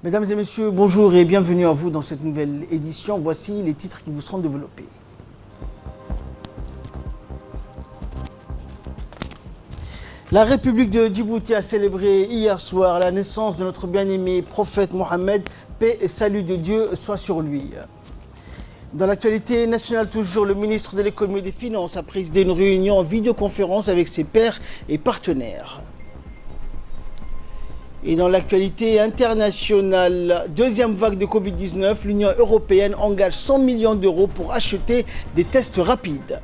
Mesdames et messieurs, bonjour et bienvenue à vous dans cette nouvelle édition. Voici les titres qui vous seront développés. La République de Djibouti a célébré hier soir la naissance de notre bien-aimé prophète Mohammed, paix et salut de Dieu soit sur lui. Dans l'actualité nationale toujours, le ministre de l'économie et des finances a présidé une réunion en vidéoconférence avec ses pairs et partenaires. Et dans l'actualité internationale, deuxième vague de Covid-19, l'Union européenne engage 100 millions d'euros pour acheter des tests rapides.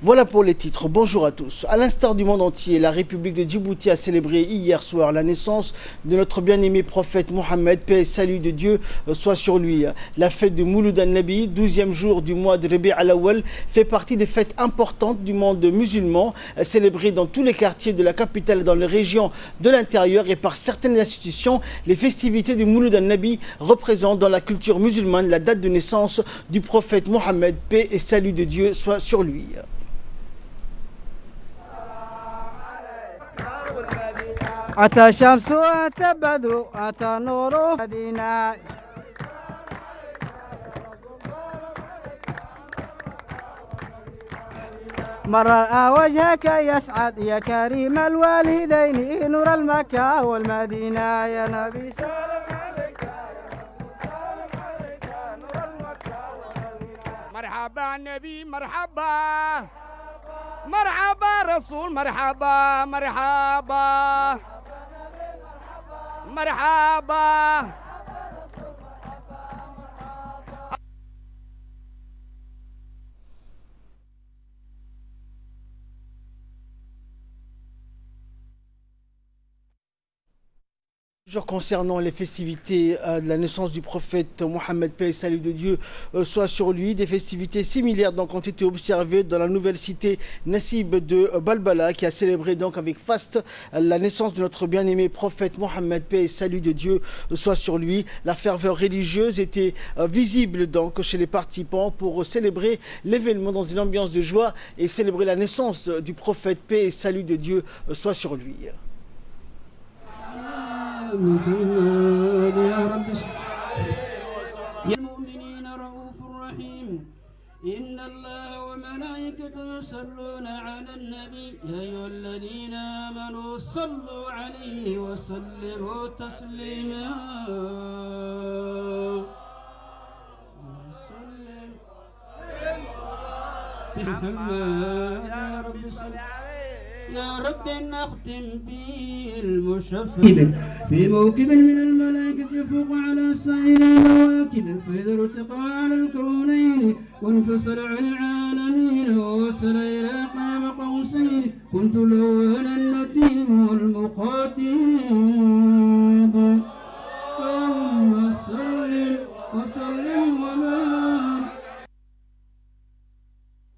Voilà pour les titres. Bonjour à tous. À l'instar du monde entier, la République de Djibouti a célébré hier soir la naissance de notre bien-aimé prophète Mohammed, paix et salut de Dieu soit sur lui. La fête de Mouloud al-Nabi, 12e jour du mois de Rabi' al-Awwal, fait partie des fêtes importantes du monde musulman, célébrées dans tous les quartiers de la capitale et dans les régions de l'intérieur et par certaines institutions. Les festivités de Mouloud al-Nabi représentent dans la culture musulmane la date de naissance du prophète Mohammed, paix et salut de Dieu soit sur lui. أتى الشمس أتى البدر أتى النور مدينة مر وجهك يسعد يا كريم الوالدين نور المكة والمدينة يا نبي سلام عليك سلام عليك نور المكة والمدينة مرحبا نبي مرحبا مرحبا رسول مرحبا مرحبا مرحبا Toujours concernant les festivités de la naissance du prophète Mohammed, paix et salut de Dieu soit sur lui, des festivités similaires donc ont été observées dans la nouvelle cité Nassib de Balbala qui a célébré donc avec faste la naissance de notre bien-aimé prophète Mohammed, paix et salut de Dieu soit sur lui. La ferveur religieuse était visible donc chez les participants pour célébrer l'événement dans une ambiance de joie et célébrer la naissance du prophète, paix et salut de Dieu soit sur lui. يا رب يا المؤمنين رؤوف رحيم إن الله وملائكته يصلون على النبي يا أيها الذين آمنوا صلوا عليه وسلموا تسليما محمد يا رب صل يا رب نختم بالمشفد في موكب من الملائكة يفوق على سائر المواكب فإذا ارتقى على الكونين وانفصل عن العالمين ووصل إلى قاب قوسين كنت له أنا النديم والمخاطب اللهم صل وسلم وبارك.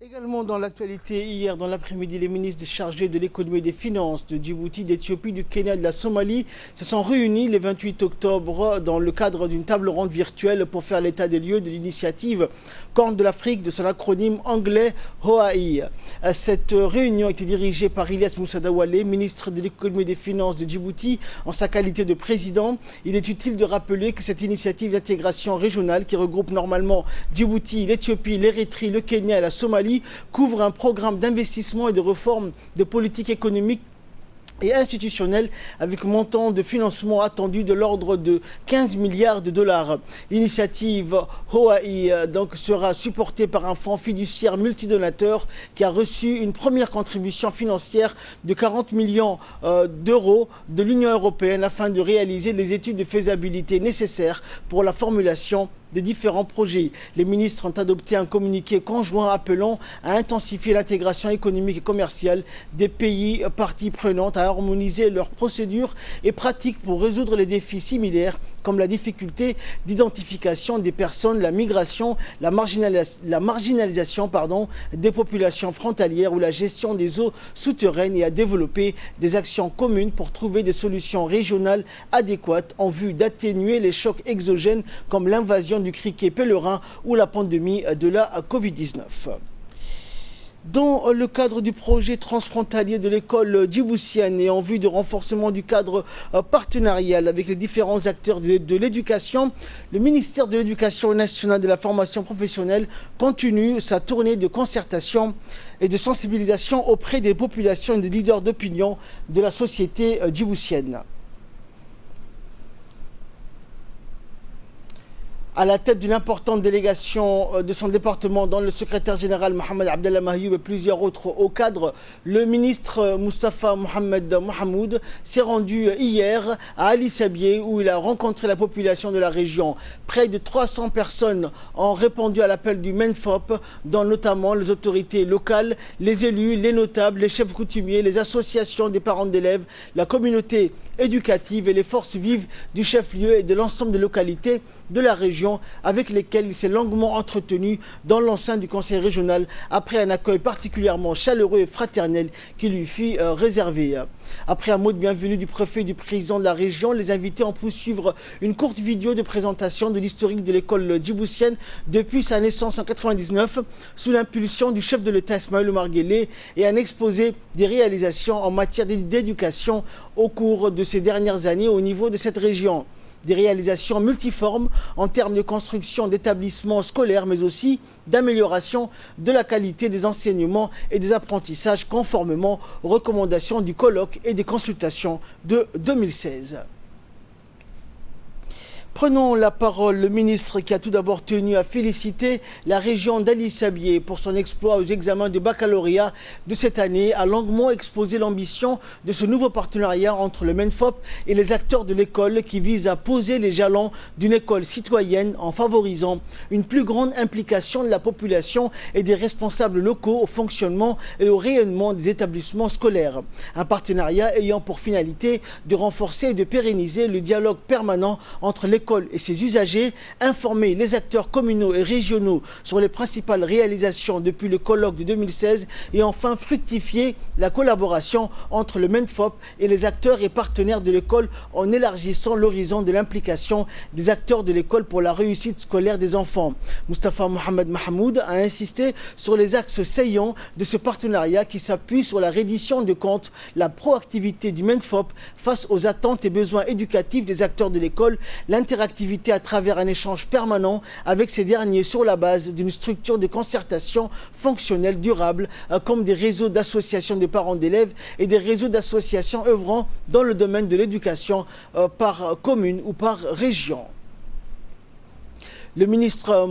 Également dans l'actualité, hier dans l'après-midi, les ministres chargés de l'économie et des finances de Djibouti, d'Éthiopie, du Kenya et de la Somalie se sont réunis le 28 octobre dans le cadre d'une table ronde virtuelle pour faire l'état des lieux de l'initiative Corne de l'Afrique, de son acronyme anglais HOAI. Cette réunion était dirigée par Ilyas Moussa Dawale, ministre de l'économie et des finances de Djibouti, en sa qualité de président. Il est utile de rappeler que cette initiative d'intégration régionale qui regroupe normalement Djibouti, l'Éthiopie, l'Érythrée, le Kenya et la Somalie couvre un programme d'investissement et de réforme de politique économique et institutionnelle avec un montant de financement attendu de l'ordre de 15 milliards de dollars. L'initiative HOAI donc sera supportée par un fonds fiduciaire multidonateur qui a reçu une première contribution financière de 40 millions d'euros de l'Union européenne afin de réaliser les études de faisabilité nécessaires pour la formulation des différents projets. Les ministres ont adopté un communiqué conjoint appelant à intensifier l'intégration économique et commerciale des pays parties prenantes, à harmoniser leurs procédures et pratiques pour résoudre les défis similaires comme la difficulté d'identification des personnes, la migration, la marginalisation des populations frontalières ou la gestion des eaux souterraines et à développer des actions communes pour trouver des solutions régionales adéquates en vue d'atténuer les chocs exogènes comme l'invasion du criquet pèlerin ou la pandémie de la Covid-19. Dans le cadre du projet transfrontalier de l'école djiboutienne et en vue de renforcement du cadre partenarial avec les différents acteurs de l'éducation, le ministère de l'Éducation nationale et de la formation professionnelle continue sa tournée de concertation et de sensibilisation auprès des populations et des leaders d'opinion de la société djiboutienne. À la tête d'une importante délégation de son département, dont le secrétaire général Mohamed Abdellah Mahyoub et plusieurs autres hauts cadres, le ministre Moustapha Mohamed Mahamoud s'est rendu hier à Ali Sabié où il a rencontré la population de la région. Près de 300 personnes ont répondu à l'appel du MENFOP, dont notamment les autorités locales, les élus, les notables, les chefs coutumiers, les associations des parents d'élèves, la communauté éducative et les forces vives du chef-lieu et de l'ensemble des localités de la région avec lesquelles il s'est longuement entretenu dans l'enceinte du conseil régional après un accueil particulièrement chaleureux et fraternel qui lui fut réservé. Après un mot de bienvenue du préfet et du président de la région, les invités ont pu suivre une courte vidéo de présentation de l'historique de l'école djiboutienne depuis sa naissance en 1999 sous l'impulsion du chef de l'État Ismaël Omar Guelleh et un exposé des réalisations en matière d'éducation au cours de ces dernières années au niveau de cette région. Des réalisations multiformes en termes de construction d'établissements scolaires, mais aussi d'amélioration de la qualité des enseignements et des apprentissages conformément aux recommandations du colloque et des consultations de 2016. Prenons la parole, le ministre qui a tout d'abord tenu à féliciter la région d'Ali Sabié pour son exploit aux examens de baccalauréat de cette année, a longuement exposé l'ambition de ce nouveau partenariat entre le MENFOP et les acteurs de l'école qui vise à poser les jalons d'une école citoyenne en favorisant une plus grande implication de la population et des responsables locaux au fonctionnement et au rayonnement des établissements scolaires. Un partenariat ayant pour finalité de renforcer et de pérenniser le dialogue permanent entre l'école et ses usagers, informer les acteurs communaux et régionaux sur les principales réalisations depuis le colloque de 2016 et enfin fructifier la collaboration entre le MENFOP et les acteurs et partenaires de l'école en élargissant l'horizon de l'implication des acteurs de l'école pour la réussite scolaire des enfants. Moustapha Mohamed Mahamoud a insisté sur les axes saillants de ce partenariat qui s'appuie sur la reddition de comptes, la proactivité du MENFOP face aux attentes et besoins éducatifs des acteurs de l'école, l'interactivité à travers un échange permanent avec ces derniers sur la base d'une structure de concertation fonctionnelle durable comme des réseaux d'associations de parents d'élèves et des réseaux d'associations œuvrant dans le domaine de l'éducation par commune ou par région. Le ministre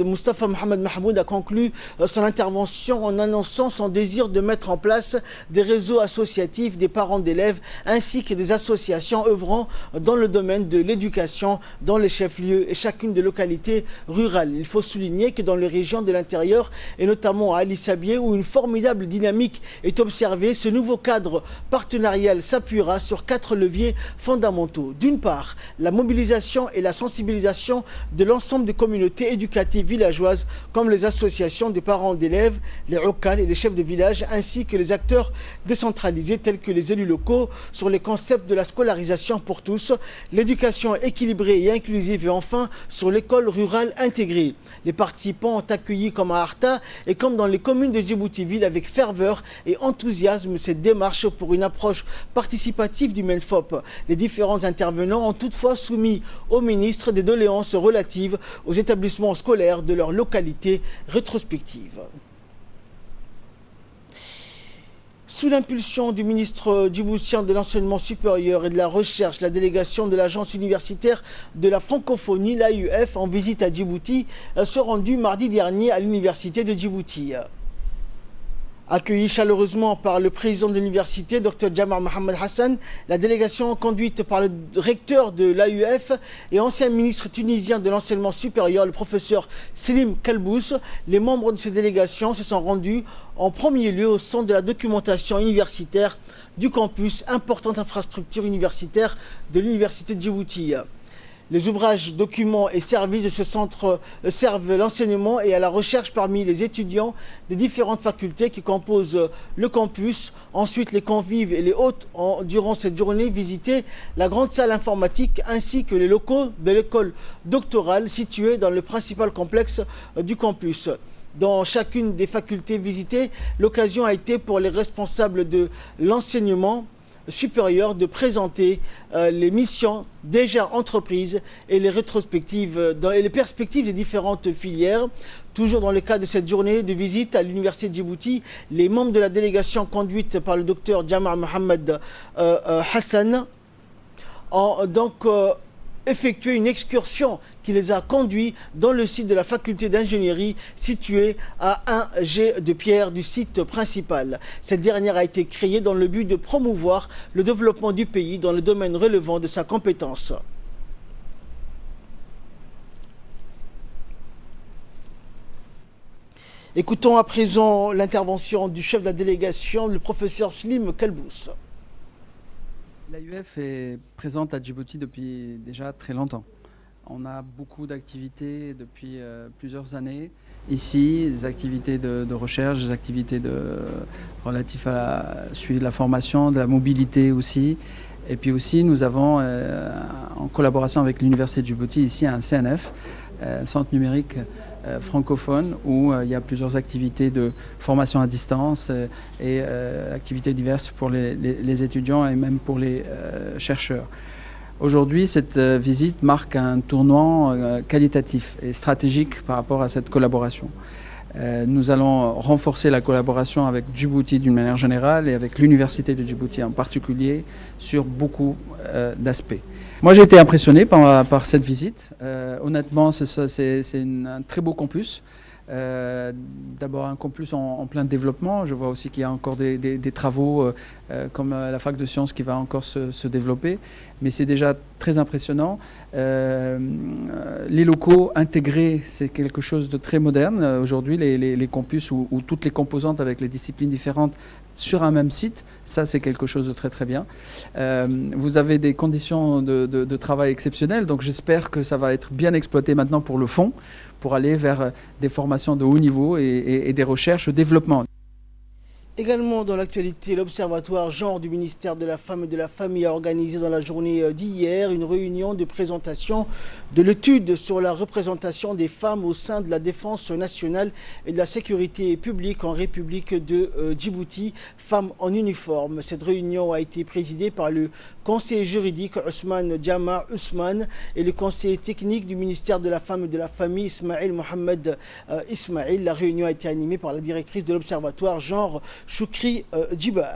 Moustapha Mohamed Mahamoud a conclu son intervention en annonçant son désir de mettre en place des réseaux associatifs des parents d'élèves ainsi que des associations œuvrant dans le domaine de l'éducation dans les chefs-lieux et chacune des localités rurales. Il faut souligner que dans les régions de l'intérieur et notamment à Ali Sabié où une formidable dynamique est observée, ce nouveau cadre partenarial s'appuiera sur 4 leviers fondamentaux. D'une part, la mobilisation et la sensibilisation de l'ensemble des communautés éducatives villageoises comme les associations des parents d'élèves, les OCAL et les chefs de village ainsi que les acteurs décentralisés tels que les élus locaux sur les concepts de la scolarisation pour tous, l'éducation équilibrée et inclusive et enfin sur l'école rurale intégrée. Les participants ont accueilli comme à Arta et comme dans les communes de Djibouti-Ville avec ferveur et enthousiasme cette démarche pour une approche participative du MENFOP. Les différents intervenants ont toutefois soumis au ministre des doléances relatives aux établissements scolaires de leur localité rétrospective. Sous l'impulsion du ministre djiboutien de l'Enseignement supérieur et de la Recherche, la délégation de l'Agence universitaire de la francophonie, l'AUF, en visite à Djibouti, se rendue mardi dernier à l'université de Djibouti. Accueillie chaleureusement par le président de l'université, Dr Jamar Mohamed Hassan, la délégation conduite par le recteur de l'AUF et ancien ministre tunisien de l'enseignement supérieur, le professeur Selim Kalbous, les membres de cette délégation se sont rendus en premier lieu au centre de la documentation universitaire du campus, importante infrastructure universitaire de l'université de Djibouti. Les ouvrages, documents et services de ce centre servent l'enseignement et à la recherche parmi les étudiants des différentes facultés qui composent le campus. Ensuite, les convives et les hôtes ont, durant cette journée, visité la grande salle informatique ainsi que les locaux de l'école doctorale située dans le principal complexe du campus. dans chacune des facultés visitées. L'occasion a été pour les responsables de l'enseignement supérieur de présenter les missions déjà entreprises et les rétrospectives et les perspectives des différentes filières. Toujours dans le cadre de cette journée de visite à l'Université de Djibouti, les membres de la délégation conduite par le docteur Jama' Mohamed Hassan ont donc effectué une excursion qui les a conduits dans le site de la faculté d'ingénierie située à 1 G de pierre du site principal. Cette dernière a été créée dans le but de promouvoir le développement du pays dans le domaine relevant de sa compétence. Écoutons à présent l'intervention du chef de la délégation, le professeur Slim Kelbous. L'AUF est présente à Djibouti depuis déjà très longtemps. On a beaucoup d'activités depuis plusieurs années. Ici, des activités de recherche, des activités relatives à suivi de la formation, de la mobilité aussi. Et puis aussi, nous avons, en collaboration avec l'Université de Djibouti, ici un CNF, centre numérique francophone, où il y a plusieurs activités de formation à distance et activités diverses pour les étudiants et même pour les chercheurs. Aujourd'hui, cette visite marque un tournant qualitatif et stratégique par rapport à cette collaboration. Nous allons renforcer la collaboration avec Djibouti d'une manière générale et avec l'Université de Djibouti en particulier sur beaucoup d'aspects. Moi, j'ai été impressionné par cette visite. Honnêtement, c'est un très beau campus. D'abord un campus en plein développement. Je vois aussi qu'il y a encore des travaux comme la fac de sciences qui va encore se développer. Mais c'est déjà très impressionnant. Les locaux intégrés, c'est quelque chose de très moderne. Aujourd'hui, les campus où toutes les composantes avec les disciplines différentes sur un même site, ça c'est quelque chose de très très bien. Vous avez des conditions de travail exceptionnelles, donc j'espère que ça va être bien exploité maintenant pour le fond, pour aller vers des formations de haut niveau et des recherches au développement. Également dans l'actualité, l'Observatoire genre du ministère de la Femme et de la Famille a organisé dans la journée d'hier une réunion de présentation de l'étude sur la représentation des femmes au sein de la défense nationale et de la sécurité publique en République de Djibouti, femmes en uniforme. Cette réunion a été présidée par le conseiller juridique Ousmane Jama' Ousmane et le conseiller technique du ministère de la Femme et de la Famille Ismail Mohamed Ismail. La réunion a été animée par la directrice de l'Observatoire genre Choukri Djibah.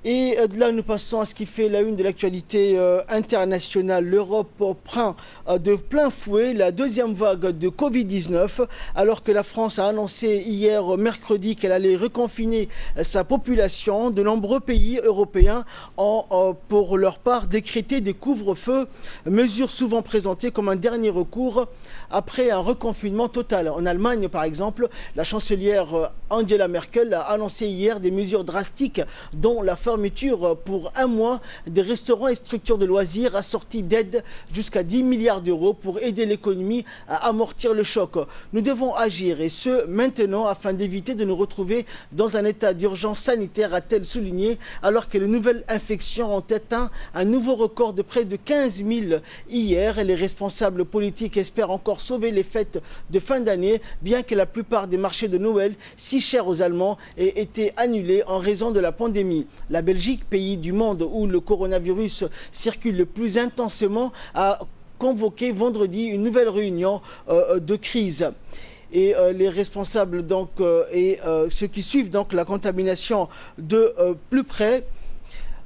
Et de là, nous passons à ce qui fait la une de l'actualité internationale. L'Europe prend de plein fouet la deuxième vague de Covid-19, alors que la France a annoncé hier mercredi qu'elle allait reconfiner sa population. De nombreux pays européens ont, pour leur part, décrété des couvre-feux, mesures souvent présentées comme un dernier recours après un reconfinement total. En Allemagne, par exemple, la chancelière Angela Merkel a annoncé hier des mesures drastiques, dont la fermeture pour un mois des restaurants et structures de loisirs assortis d'aides jusqu'à 10 milliards d'euros pour aider l'économie à amortir le choc. Nous devons agir et ce maintenant afin d'éviter de nous retrouver dans un état d'urgence sanitaire, a-t-elle souligné, alors que les nouvelles infections ont atteint un nouveau record de près de 15 000 hier et les responsables politiques espèrent encore sauver les fêtes de fin d'année, bien que la plupart des marchés de Noël, si chers aux Allemands, aient été annulés en raison de la pandémie. La Belgique, pays du monde où le coronavirus circule le plus intensément, a convoqué vendredi une nouvelle réunion de crise. Et les responsables et ceux qui suivent donc la contamination de plus près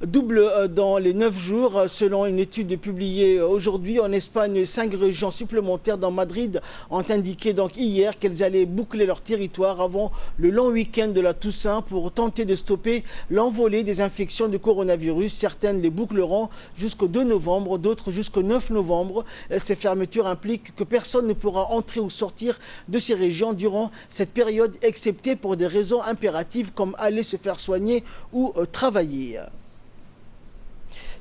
double dans les 9 jours. Selon une étude publiée aujourd'hui en Espagne, 5 régions supplémentaires dans Madrid ont indiqué donc hier qu'elles allaient boucler leur territoire avant le long week-end de la Toussaint pour tenter de stopper l'envolée des infections de coronavirus. Certaines les boucleront jusqu'au 2 novembre, d'autres jusqu'au 9 novembre. Ces fermetures impliquent que personne ne pourra entrer ou sortir de ces régions durant cette période, excepté pour des raisons impératives comme aller se faire soigner ou travailler.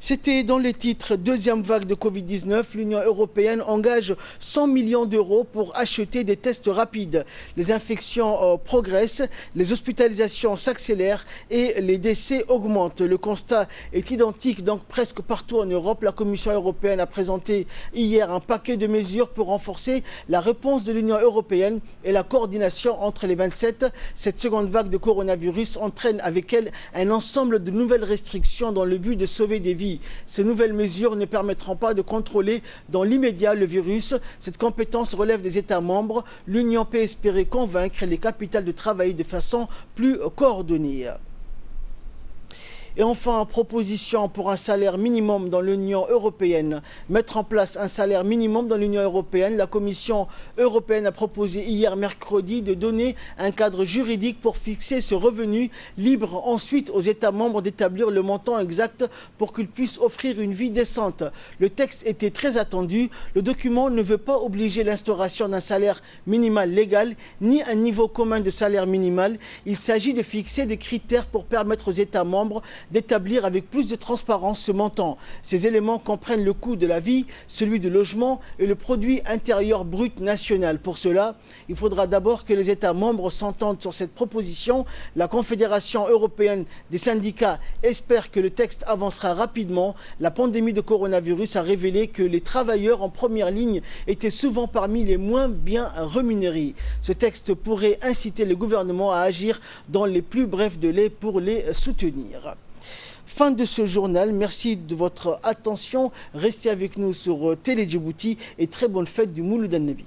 C'était dans les titres. Deuxième vague de Covid-19, l'Union européenne engage 100 millions d'euros pour acheter des tests rapides. Les infections progressent, les hospitalisations s'accélèrent et les décès augmentent. Le constat est identique donc presque partout en Europe. La Commission européenne a présenté hier un paquet de mesures pour renforcer la réponse de l'Union européenne et la coordination entre les 27. Cette seconde vague de coronavirus entraîne avec elle un ensemble de nouvelles restrictions dans le but de sauver des vies. Ces nouvelles mesures ne permettront pas de contrôler dans l'immédiat le virus. Cette compétence relève des États membres. L'Union peut espérer convaincre les capitales de travailler de façon plus coordonnée. Et enfin, proposition pour un salaire minimum dans l'Union européenne. Mettre en place un salaire minimum dans l'Union européenne. La Commission européenne a proposé hier mercredi de donner un cadre juridique pour fixer ce revenu, libre ensuite aux États membres d'établir le montant exact pour qu'ils puissent offrir une vie décente. Le texte était très attendu. Le document ne veut pas obliger l'instauration d'un salaire minimal légal ni un niveau commun de salaire minimal. Il s'agit de fixer des critères pour permettre aux États membres d'établir avec plus de transparence ce montant. Ces éléments comprennent le coût de la vie, celui du logement et le produit intérieur brut national. Pour cela, il faudra d'abord que les États membres s'entendent sur cette proposition. La Confédération européenne des syndicats espère que le texte avancera rapidement. La pandémie de coronavirus a révélé que les travailleurs en première ligne étaient souvent parmi les moins bien rémunérés. Ce texte pourrait inciter le gouvernement à agir dans les plus brefs délais pour les soutenir. Fin de ce journal, merci de votre attention. Restez avec nous sur Télé Djibouti et très bonne fête du Mouloud An-Nabi.